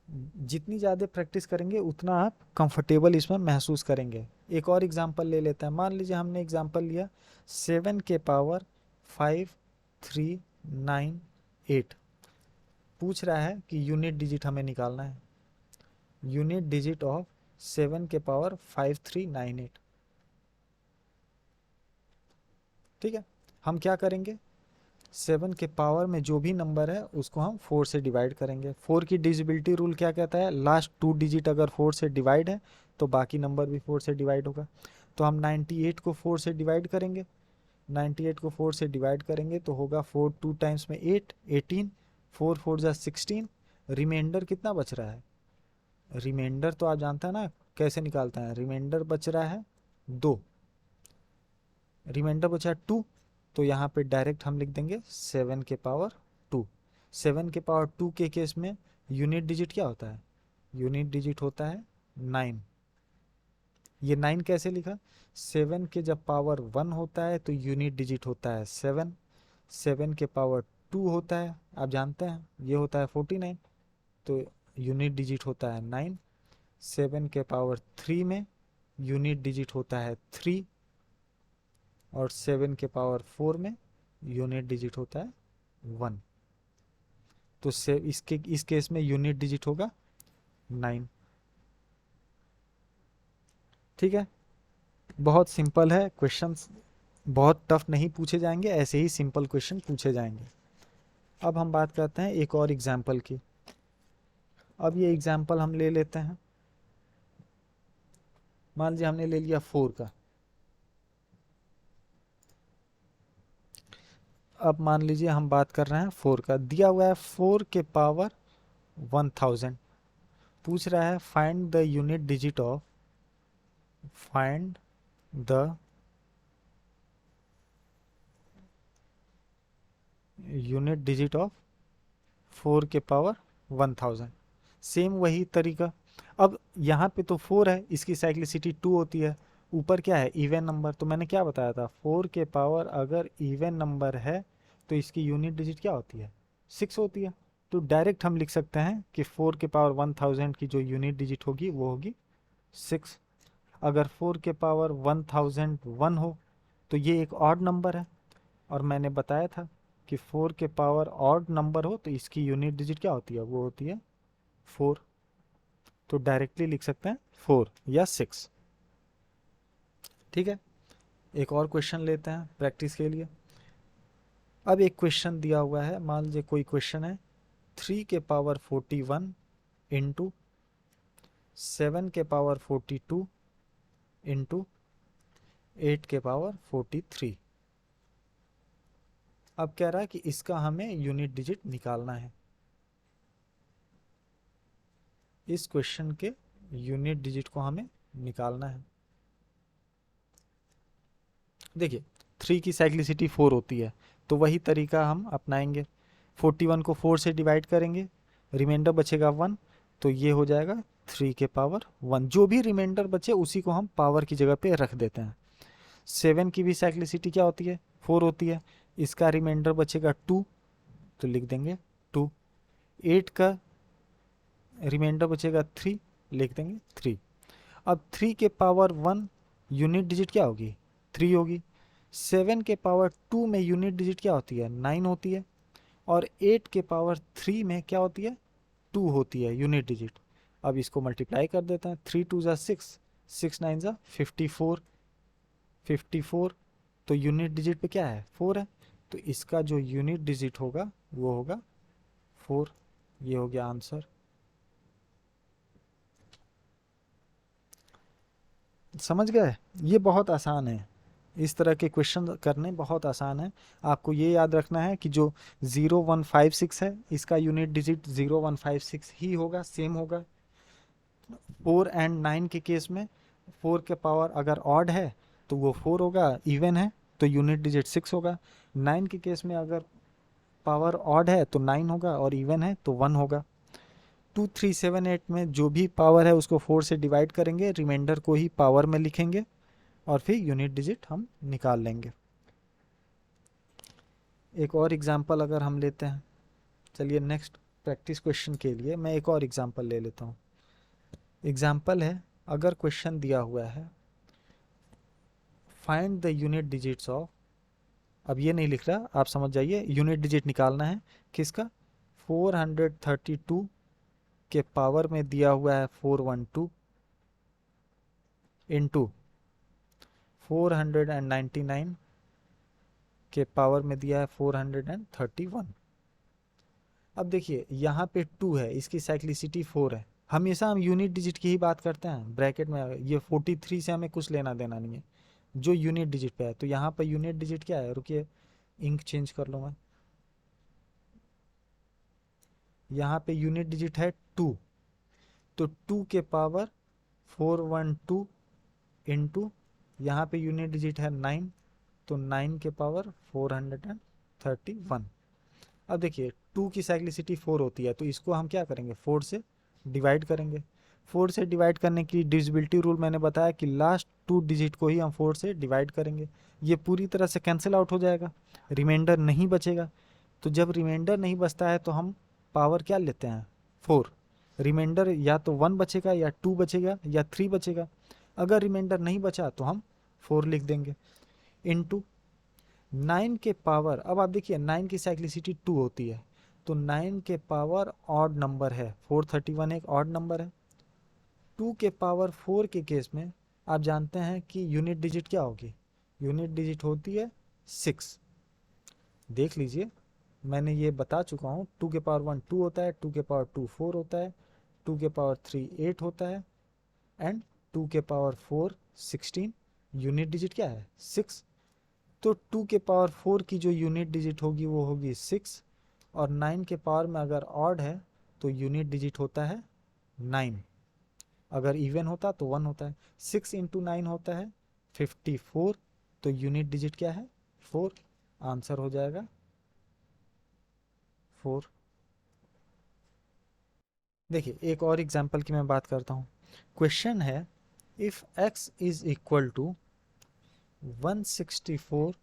Speaker 1: जितनी ज़्यादा प्रैक्टिस करेंगे उतना आप कंफर्टेबल इसमें महसूस करेंगे। एक और एग्जांपल ले लेते हैं। मान लीजिए हमने एग्जांपल लिया 7 के पावर 5398। पूछ रहा है कि यूनिट डिजिट हमें निकालना है, यूनिट डिजिट ऑफ 7 के पावर 5398। ठीक है, हम क्या करेंगे, 7 के पावर में जो भी नंबर है उसको हम 4 से डिवाइड करेंगे। 4 की डिविजिबिलिटी रूल क्या कहता है, लास्ट 2 डिजिट अगर 4 से डिवाइड है तो बाकी नंबर भी 4 से डिवाइड होगा। तो हम 98 को 4 से डिवाइड करेंगे, 98 को 4 से डिवाइड करेंगे तो होगा 4 2 टाइम्स में 8 18, 4 4 जा 16। रिमाइंडर कितना बच रहा है? रिमाइंडर तो आप जानते हैं ना कैसे निकालते हैं, रिमाइंडर बच रहा है 2, रिमाइंडर बचा 2। तो यहाँ पे डायरेक्ट हम लिख देंगे 7 के पावर 2। 7 के पावर 2 के केस में यूनिट डिजिट क्या होता है? यूनिट डिजिट होता है 9। ये 9 कैसे लिखा, 7 के जब पावर 1 होता है तो यूनिट डिजिट होता है 7, 7 के पावर 2 होता है आप जानते हैं ये होता है 49, तो यूनिट डिजिट होता है 9। 7 के पावर 3 में यूनिट डिजिट होता है 3 और 7 के पावर 4 में यूनिट डिजिट होता है 1। तो इस केस में यूनिट डिजिट होगा 9। ठीक है, बहुत सिंपल है क्वेश्चंस, बहुत टफ नहीं पूछे जाएंगे, ऐसे ही सिंपल क्वेश्चन पूछे जाएंगे। अब हम बात करते हैं एक और एग्जाम्पल की। अब ये एग्जाम्पल हम ले लेते हैं, मान लीजिए हमने ले लिया 4 का। अब मान लीजिए हम बात कर रहे हैं 4 का, दिया हुआ है 4 के पावर 1000। पूछ रहा है find the unit digit of, find the unit digit of 4 के पावर 1000। सेम वही तरीका। अब यहाँ पे तो 4 है, इसकी साइक्लिसिटी 2 होती है, ऊपर क्या है इवन नंबर। तो मैंने क्या बताया था, 4 के पावर अगर इवन नंबर है तो इसकी यूनिट डिजिट क्या होती है, 6 होती है। तो डायरेक्ट हम लिख सकते हैं कि 4 के पावर 1000 की जो यूनिट डिजिट होगी वो होगी 6। अगर 4 के पावर 1001 हो तो ये एक ऑड नंबर है, और मैंने बताया था कि 4 के पावर ऑड नंबर हो तो इसकी यूनिट डिजिट क्या होती है, वो होती है 4। तो डायरेक्टली लिख सकते हैं 4 या 6। ठीक है, एक और क्वेश्चन लेते हैं प्रैक्टिस के लिए। अब एक क्वेश्चन दिया हुआ है, मान लीजिए कोई क्वेश्चन है 3 के पावर 41 इंटू 7 के पावर 42 इंटू 8 के पावर 43। अब कह रहा है कि इसका हमें यूनिट डिजिट निकालना है। इस क्वेश्चन के यूनिट डिजिट को हमें निकालना है। देखिए 3 की साइक्लिसिटी 4 होती है, तो वही तरीका हम अपनाएंगे। 41 को 4 से डिवाइड करेंगे, रिमाइंडर बचेगा 1, तो ये हो जाएगा 3 के पावर 1। जो भी रिमाइंडर बचे उसी को हम पावर की जगह पे रख देते हैं। 7 की भी साइक्लिसिटी क्या होती है, 4 होती है, इसका रिमाइंडर बचेगा 2, तो लिख देंगे 2। 8 का रिमाइंडर बचेगा 3, लिख देंगे 3। अब 3 के पावर 1 यूनिट डिजिट क्या होगी, 3 होगी। 7 के पावर 2 में यूनिट डिजिट क्या होती है, 9 होती है। और 8 के पावर 3 में क्या होती है, 2 होती है यूनिट डिजिट। अब इसको मल्टीप्लाई कर देते हैं, 3 2 ज़ा 6, 6 9 ज़ा 54, 54। तो यूनिट डिजिट पे क्या है, 4 है, तो इसका जो यूनिट डिजिट होगा वो होगा 4। ये हो गया आंसर। समझ गए, ये बहुत आसान है, इस तरह के क्वेश्चन करने बहुत आसान है। आपको ये याद रखना है कि जो 0156 है इसका यूनिट डिजिट 0156 ही होगा, सेम होगा। 4 एंड 9 के केस में 4 के पावर अगर ऑड है तो वो 4 होगा, इवन है तो यूनिट डिजिट 6 होगा। 9 के केस में अगर पावर ऑड है तो 9 होगा, और इवन है तो 1 होगा। 2 3 7 8 में जो भी पावर है उसको 4 से डिवाइड करेंगे, रिमाइंडर को ही पावर में लिखेंगे, और फिर यूनिट डिजिट हम निकाल लेंगे। एक और एग्जांपल अगर हम लेते हैं, चलिए नेक्स्ट प्रैक्टिस क्वेश्चन के लिए मैं एक और एग्जांपल ले लेता हूँ। एग्जांपल है, अगर क्वेश्चन दिया हुआ है find the unit digits of, अब ये नहीं लिख रहा, आप समझ जाइए, यूनिट डिजिट निकालना है किसका, 432 के पावर में दिया हुआ है 412 इंटू 499 के पावर में दिया है 431। अब देखिए यहाँ पे 2 है, इसकी साइक्लिसिटी 4 है। हमेशा हम यूनिट डिजिट की ही बात करते हैं, ब्रैकेट में ये 43 से हमें कुछ लेना देना नहीं है, जो यूनिट डिजिट पे है। तो यहाँ पर यूनिट डिजिट क्या है, रुकिए इंक चेंज कर लो मैं। यहाँ पे यूनिट डिजिट है 2, तो 2 के पावर 412 इंटू यहाँ पे यूनिट डिजिट है 9, तो 9 के पावर 431। अब देखिए 2 की साइक्लिसिटी 4 होती है, तो इसको हम क्या करेंगे, 4 से डिवाइड करेंगे। 4 से डिवाइड करने की डिविजिबिलिटी रूल मैंने बताया कि लास्ट 2 डिजिट को ही हम 4 से डिवाइड करेंगे। ये पूरी तरह से कैंसिल आउट हो जाएगा, रिमाइंडर नहीं बचेगा। तो जब रिमाइंडर नहीं बचता है तो हम पावर क्या लेते हैं, 4। रिमाइंडर या तो 1 बचेगा, या 2 बचेगा, या 3 बचेगा। अगर रिमाइंडर नहीं बचा तो हम 4 लिख देंगे, इनटू 9 के पावर, अब आप देखिए 9 की साइक्लिसिटी 2 होती है, तो 9 के पावर ऑड नंबर है, 431 एक ऑड नंबर है। 2 के पावर 4 के केस में आप जानते हैं कि यूनिट डिजिट क्या होगी, यूनिट डिजिट होती है 6। देख लीजिए मैंने ये बता चुका हूँ, 2 के पावर 1 2 होता है, 2 के पावर 2 4 होता है, 2 के पावर 3 8 होता है, एंड 2 के पावर 4 16। यूनिट डिजिट क्या है 6। तो 2 के पावर 4 की जो यूनिट डिजिट होगी वो होगी 6, और 9 के पावर में अगर ऑड है तो यूनिट डिजिट होता है 9, अगर इवन होता तो 1 होता है। 6 इंटू 9 होता है 54, तो यूनिट डिजिट क्या है 4, आंसर हो जाएगा 4। देखिए एक और एग्जांपल की मैं बात करता हूँ। क्वेश्चन है if x is equal to 164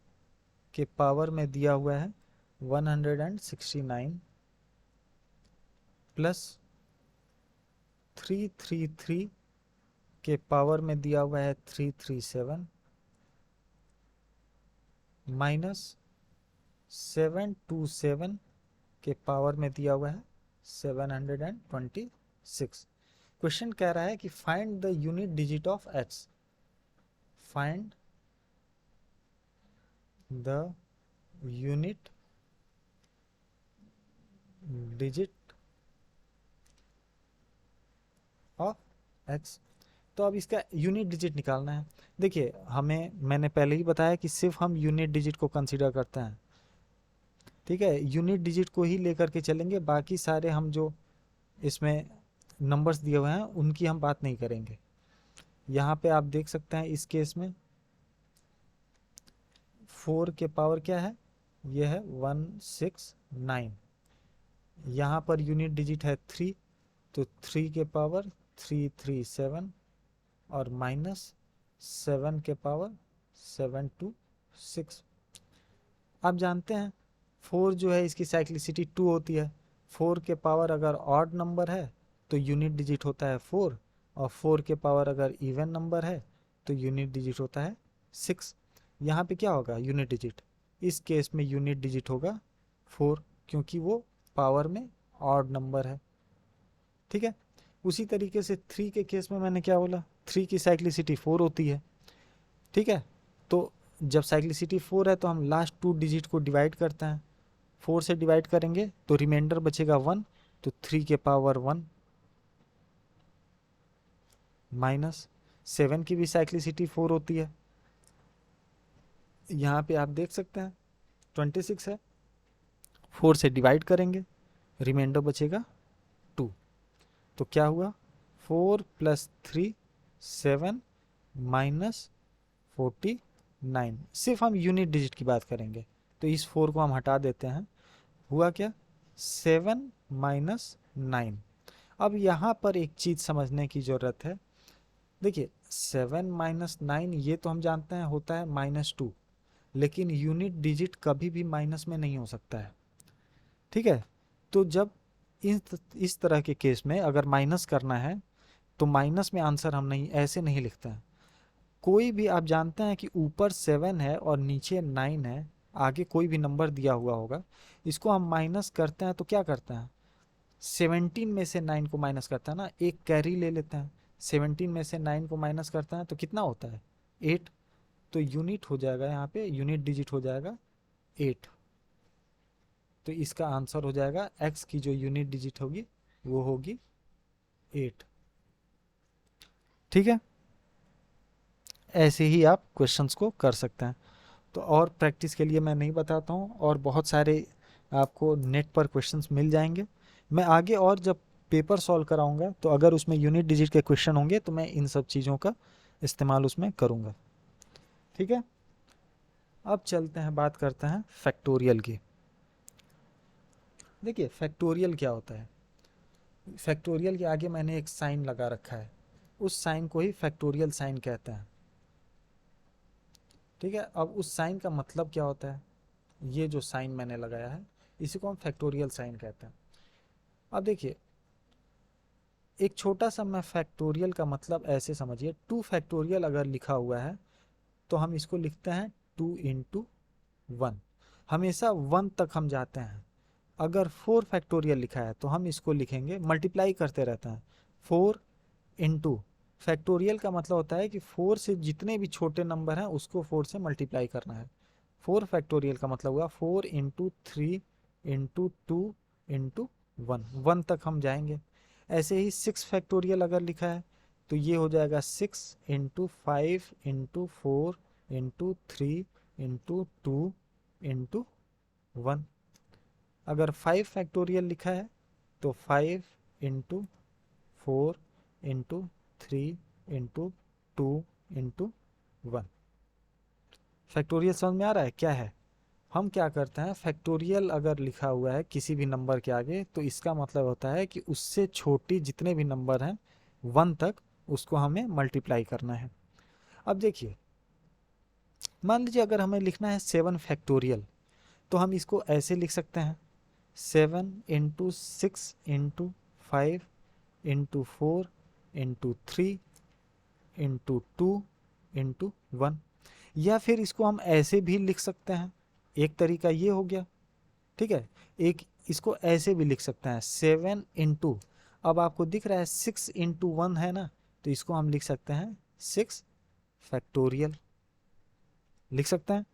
Speaker 1: के पावर में दिया हुआ है 169 प्लस 333 के पावर में दिया हुआ है 337 माइनस 727 के पावर में दिया हुआ है 726। क्वेश्चन कह रहा है कि find the unit digit of x, find the unit digit of x। तो अब इसका यूनिट डिजिट निकालना है। देखिए मैंने पहले ही बताया कि सिर्फ हम यूनिट डिजिट को कंसीडर करते हैं, ठीक है, यूनिट डिजिट को ही लेकर के चलेंगे, बाकी सारे हम जो इसमें नंबर्स दिए हुए हैं उनकी हम बात नहीं करेंगे। यहाँ पे आप देख सकते हैं इस केस में 4 के पावर क्या है, यह है 169, यहाँ पर यूनिट डिजिट है 3, तो 3 के पावर 337 और माइनस 7 के पावर 726। आप जानते हैं 4 जो है इसकी साइक्लिसिटी 2 होती है, 4 के पावर अगर ऑड नंबर है तो यूनिट डिजिट होता है 4, और 4 के पावर अगर इवन नंबर है तो यूनिट डिजिट होता है 6। यहाँ पे क्या होगा यूनिट डिजिट, इस केस में यूनिट डिजिट होगा 4, क्योंकि वो पावर में ऑड नंबर है, ठीक है। उसी तरीके से 3 के केस में मैंने क्या बोला, 3 की साइक्लिसिटी 4 होती है, ठीक है। तो जब साइक्लिसिटी 4 है तो हम लास्ट 2 डिजिट को डिवाइड करते हैं, 4 से डिवाइड करेंगे तो रिमाइंडर बचेगा 1, तो 3 के पावर 1 माइनस 7 की भी साइक्लिसिटी 4 होती है, यहाँ पे आप देख सकते हैं 26 है, 4 से डिवाइड करेंगे रिमाइंडर बचेगा 2, तो क्या हुआ 4 प्लस 3 7 माइनस 49। सिर्फ हम यूनिट डिजिट की बात करेंगे, तो इस 4 को हम हटा देते हैं, हुआ क्या 7 माइनस 9। अब यहाँ पर एक चीज़ समझने की ज़रूरत है। देखिए 7 माइनस 9 ये तो हम जानते हैं होता है -2, लेकिन यूनिट डिजिट कभी भी माइनस में नहीं हो सकता है, ठीक है। तो जब इस तरह के केस में अगर माइनस करना है तो माइनस में आंसर हम नहीं ऐसे नहीं लिखते हैं। कोई भी आप जानते हैं कि ऊपर 7 है और नीचे 9 है, आगे कोई भी नंबर दिया हुआ होगा, इसको हम माइनस करते हैं तो क्या करते हैं 17 में से 9 को माइनस करते हैं ना, एक कैरी ले लेते हैं, 17 में से 9 को माइनस करते हैं तो कितना होता है 8, तो यूनिट हो जाएगा यहाँ पे, यूनिट डिजिट हो जाएगा 8। तो इसका आंसर हो जाएगा x की जो यूनिट डिजिट होगी वो होगी 8, ठीक है। ऐसे ही आप क्वेश्चंस को कर सकते हैं। तो और प्रैक्टिस के लिए मैं नहीं बताता हूँ, और बहुत सारे आपको नेट पर क्वेश्चंस मिल जाएंगे। मैं आगे और जब पेपर सॉल्व कराऊंगा तो अगर उसमें यूनिट डिजिट के क्वेश्चन होंगे तो मैं इन सब चीज़ों का इस्तेमाल उसमें करूँगा, ठीक है। अब चलते हैं बात करते हैं फैक्टोरियल की। देखिए फैक्टोरियल क्या होता है, फैक्टोरियल के आगे मैंने एक साइन लगा रखा है, उस साइन को ही फैक्टोरियल साइन कहते हैं, ठीक है। अब उस साइन का मतलब क्या होता है, ये जो साइन मैंने लगाया है इसी को हम फैक्टोरियल साइन कहते हैं। अब देखिए एक छोटा सा मैं फैक्टोरियल का मतलब ऐसे समझिए, 2 फैक्टोरियल अगर लिखा हुआ है तो हम इसको लिखते हैं 2 इंटू 1, हमेशा 1 तक हम जाते हैं। अगर 4 फैक्टोरियल लिखा है तो हम इसको लिखेंगे, मल्टीप्लाई करते रहते हैं, 4 इंटू, फैक्टोरियल का मतलब होता है कि 4 से जितने भी छोटे नंबर हैं उसको 4 से मल्टीप्लाई करना है। 4 फैक्टोरियल का मतलब हुआ 4 इंटू 3 इंटू 2 इंटू 1, 1 तक हम जाएंगे। ऐसे ही 6 फैक्टोरियल अगर लिखा है तो ये हो जाएगा 6 into 5 into 4 into 3 into 2 into 1। अगर 5 फैक्टोरियल लिखा है तो 5 into 4 into 3 into 2 into 1। Factorial समझ में आ रहा है क्या है? हम क्या करते हैं, फैक्टोरियल अगर लिखा हुआ है किसी भी नंबर के आगे तो इसका मतलब होता है कि उससे छोटी जितने भी नंबर हैं 1 तक, उसको हमें मल्टीप्लाई करना है। अब देखिए, मान लीजिए अगर हमें लिखना है 7 फैक्टोरियल तो हम इसको ऐसे लिख सकते हैं, 7 into 6 into 5 into 4 into 3 into 2 into 1। या फिर इसको हम ऐसे भी लिख सकते हैं, एक तरीका ये हो गया, ठीक है। एक इसको ऐसे भी लिख सकते हैं 7 इंटू, अब आपको दिख रहा है 6 इंटू 1 है ना, तो इसको हम लिख सकते हैं 6 फैक्टोरियल, लिख सकते हैं।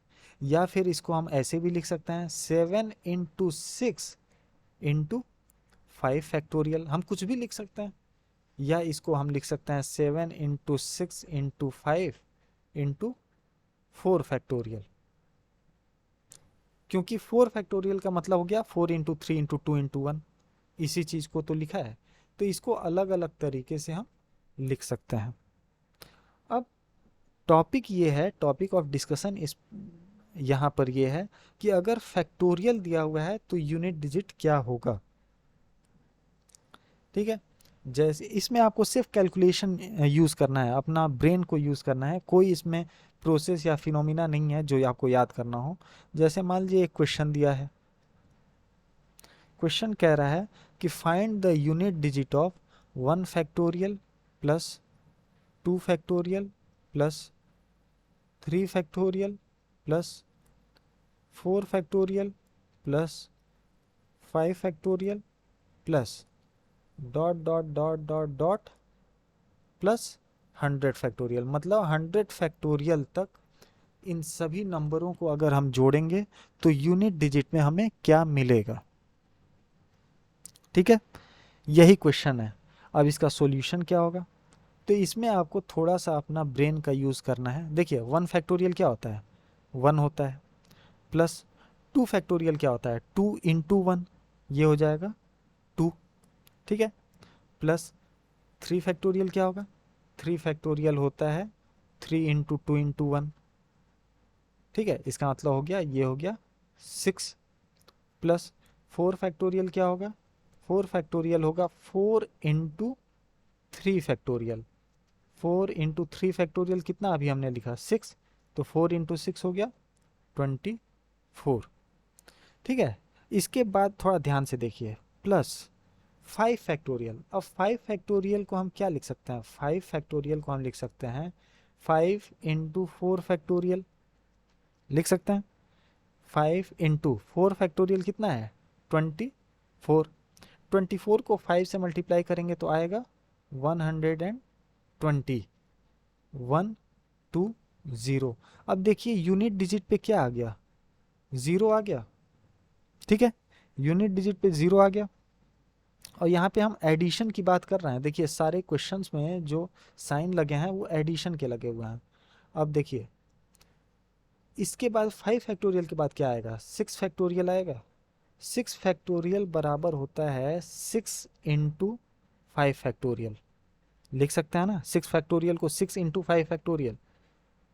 Speaker 1: या फिर इसको हम ऐसे भी लिख सकते हैं 7 इंटू 6 इंटू 5 फैक्टोरियल, हम कुछ भी लिख सकते हैं। या इसको हम लिख सकते हैं 7 इंटू 6 इंटू 5 इंटू 4 फैक्टोरियल, क्योंकि 4 फैक्टोरियल का मतलब हो गया 4 इंटू 3 इंटू 2 इंटू 1, इसी चीज़ को तो लिखा है। तो इसको अलग अलग तरीके से हम लिख सकते हैं। अब टॉपिक ये है, टॉपिक ऑफ डिस्कशन इस यहाँ पर ये है कि अगर फैक्टोरियल दिया हुआ है तो यूनिट डिजिट क्या होगा, ठीक है। जैसे इसमें आपको सिर्फ कैलकुलेशन यूज़ करना है, अपना ब्रेन को यूज़ करना है, कोई इसमें प्रोसेस या फिनोमिना नहीं है जो आपको याद करना हो। जैसे मान लीजिए एक क्वेश्चन दिया है, क्वेश्चन कह रहा है कि find the unit digit of 1 factorial plus 2 factorial plus 3 factorial plus 4 factorial plus 5 factorial plus dot dot dot dot dot plus 100 factorial. मतलब 100 फैक्टोरियल तक इन सभी नंबरों को अगर हम जोड़ेंगे तो यूनिट डिजिट में हमें क्या मिलेगा, ठीक है। यही क्वेश्चन है। अब इसका सॉल्यूशन क्या होगा, तो इसमें आपको थोड़ा सा अपना ब्रेन का यूज़ करना है। देखिए 1 फैक्टोरियल क्या होता है, 1 होता है, प्लस 2 फैक्टोरियल क्या होता है, 2 इंटू 1, ये हो जाएगा 2, ठीक है। प्लस 3 फैक्टोरियल क्या होगा, 3 फैक्टोरियल होता है 3 इंटू 2 इंटू 1, ठीक है। इसका मतलब हो गया, ये हो गया 6। प्लस 4 फैक्टोरियल क्या होगा, 4 फैक्टोरियल होगा 4 इंटू 3 फैक्टोरियल, 4 इंटू 3 फैक्टोरियल कितना अभी हमने लिखा 6, तो 4 इंटू 6 हो गया 24, ठीक है। इसके बाद थोड़ा ध्यान से देखिए, प्लस 5 फैक्टोरियल। अब 5 फैक्टोरियल को हम क्या लिख सकते हैं, 5 फैक्टोरियल को हम लिख सकते हैं 5 इंटू 4 फैक्टोरियल, लिख सकते हैं। 5 इंटू 4 फैक्टोरियल कितना है 24, 24 को 5 से मल्टीप्लाई करेंगे तो आएगा 120, 120। अब देखिए यूनिट डिजिट पे क्या आ गया, 0 आ गया, ठीक है। यूनिट डिजिट पे 0 आ गया। और यहाँ पे हम एडिशन की बात कर रहे हैं। देखिए सारे क्वेश्चंस में जो साइन लगे हैं वो एडिशन के लगे हुए हैं। अब देखिए इसके बाद 5 फैक्टोरियल के बाद क्या आएगा, 6 फैक्टोरियल आएगा। 6 फैक्टोरियल बराबर होता है 6 इंटू 5 फैक्टोरियल, लिख सकते हैं ना। 6 फैक्टोरियल को 6 इंटू 5 फैक्टोरियल,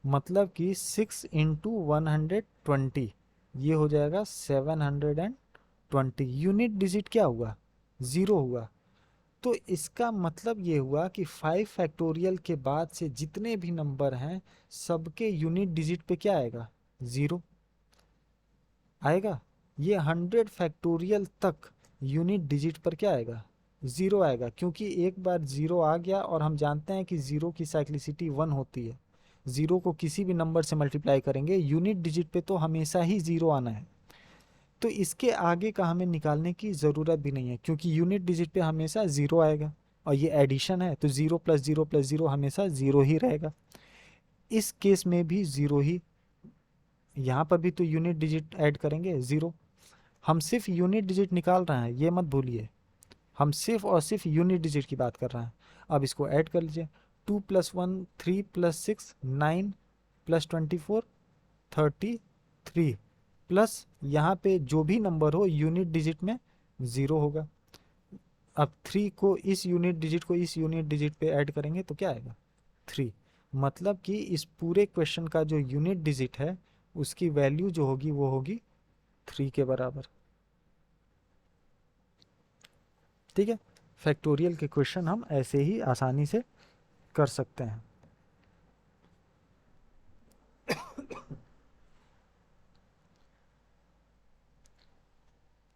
Speaker 1: मतलब कि 6 इंटू 120, ये हो जाएगा 720। यूनिट डिजिट क्या हुआ, 0 हुआ। तो इसका मतलब ये हुआ कि 5 फैक्टोरियल के बाद से जितने भी नंबर हैं सबके यूनिट डिजिट पे क्या आएगा, 0 आएगा। ये 100 फैक्टोरियल तक यूनिट डिजिट पर क्या आएगा, ज़ीरो आएगा, क्योंकि एक बार ज़ीरो आ गया और हम जानते हैं कि ज़ीरो की साइक्लिसिटी 1 होती है। ज़ीरो को किसी भी नंबर से मल्टीप्लाई करेंगे यूनिट डिजिट पे तो हमेशा ही ज़ीरो आना है, तो इसके आगे का हमें निकालने की ज़रूरत भी नहीं है, क्योंकि यूनिट डिजिट पे हमेशा ज़ीरो आएगा और ये एडिशन है तो zero plus zero plus zero हमेशा ज़ीरो ही रहेगा। इस केस में भी ज़ीरो ही, यहाँ पर भी तो यूनिट डिजिट ऐड करेंगे ज़ीरो। हम सिर्फ यूनिट डिजिट निकाल रहे हैं, ये मत भूलिए, हम सिर्फ और सिर्फ यूनिट डिजिट की बात कर रहे हैं। अब इसको ऐड कर लीजिए, 2 + 1 3 + 6 9 + 24 33 प्लस यहाँ पे जो भी नंबर हो यूनिट डिजिट में ज़ीरो होगा। अब 3 को इस यूनिट डिजिट को इस यूनिट डिजिट पे ऐड करेंगे तो क्या आएगा 3। मतलब कि इस पूरे क्वेश्चन का जो यूनिट डिजिट है उसकी वैल्यू जो होगी वो होगी 3 के बराबर। ठीक है, फैक्टोरियल के क्वेश्चन हम ऐसे ही आसानी से कर सकते हैं।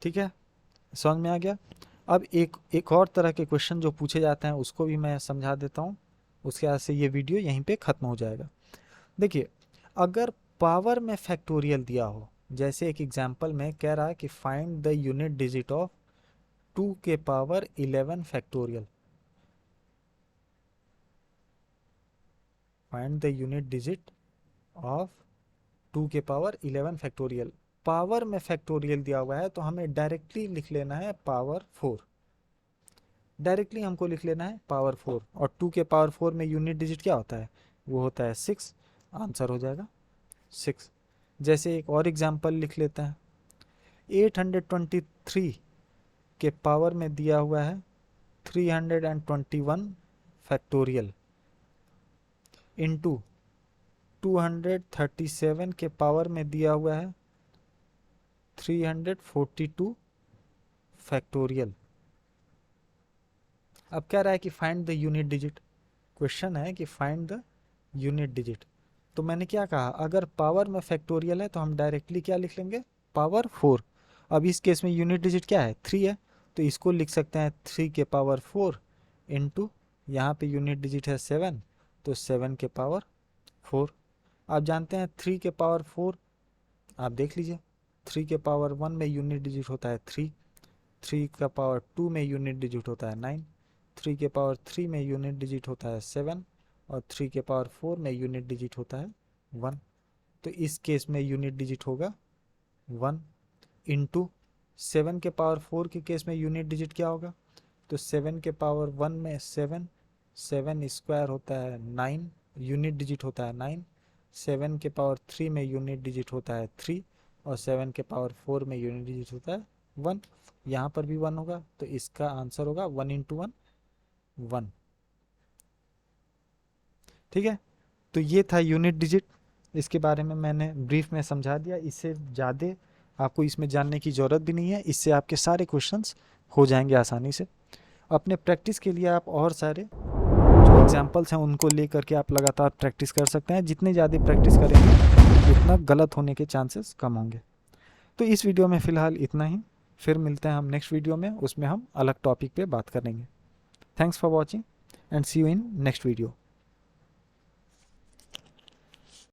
Speaker 1: ठीक है, समझ में आ गया। अब एक और तरह के क्वेश्चन जो पूछे जाते हैं उसको भी मैं समझा देता हूँ, उसके बाद से ये वीडियो यहीं पे ख़त्म हो जाएगा। देखिए, अगर पावर में फैक्टोरियल दिया हो, जैसे एक एग्जांपल में कह रहा है कि find the unit digit of 2 के power 11 factorial, find the unit digit of 2 के पावर 11 फैक्टोरियल। पावर में फैक्टोरियल दिया हुआ है तो हमें डायरेक्टली लिख लेना है पावर 4, डायरेक्टली हमको लिख लेना है पावर 4, और 2 के पावर 4 में यूनिट डिजिट क्या होता है, वो होता है 6, आंसर हो जाएगा 6। जैसे एक और एग्जांपल लिख लेते हैं, 823 के पावर में दिया हुआ है 321 फैक्टोरियल इंटू 237 के पावर में दिया हुआ है 342 फैक्टोरियल। अब क्या रहा है कि find the unit digit, question है कि फाइंड द यूनिट डिजिट। तो मैंने क्या कहा, अगर पावर में फैक्टोरियल है तो हम डायरेक्टली क्या लिख लेंगे पावर 4। अब इस केस में यूनिट डिजिट क्या है 3 है, तो इसको लिख सकते हैं 3 के पावर 4 इंटू यहाँ पे यूनिट डिजिट है 7, तो 7 के पावर 4। आप जानते हैं 3 के पावर 4, आप देख लीजिए 3 के पावर 1 में यूनिट डिजिट होता है 3, 3 का पावर 2 में यूनिट डिजिट होता है 9, 3 के पावर 3 में यूनिट डिजिट होता है 7, और 3 के पावर 4 में यूनिट डिजिट होता है 1। तो इस केस में यूनिट डिजिट होगा 1 इंटू 7 के पावर 4 के केस में यूनिट डिजिट क्या होगा, तो 7 के पावर 1 में 7, 7 स्क्वायर होता है 9, यूनिट डिजिट होता है 9, 7 के पावर 3 में यूनिट डिजिट होता है 3, और 7 के पावर 4 में यूनिट डिजिट होता है 1। यहाँ पर भी 1 होगा, तो इसका आंसर होगा 1 इंटू 1 1। ठीक है, तो ये था यूनिट डिजिट, इसके बारे में मैंने ब्रीफ में समझा दिया, इससे ज़्यादा आपको इसमें जानने की ज़रूरत भी नहीं है, इससे आपके सारे क्वेश्चंस हो जाएंगे आसानी से। अपने प्रैक्टिस के लिए आप और सारे जो एग्जांपल्स हैं उनको ले करके आप लगातार प्रैक्टिस कर सकते हैं, जितने ज़्यादा प्रैक्टिस करेंगे उतना गलत होने के चांसेस कम होंगे। तो इस वीडियो में फ़िलहाल इतना ही, फिर मिलते हैं हम नेक्स्ट वीडियो में, उसमें हम अलग टॉपिक पे बात करेंगे। Thanks for watching and see you in next video.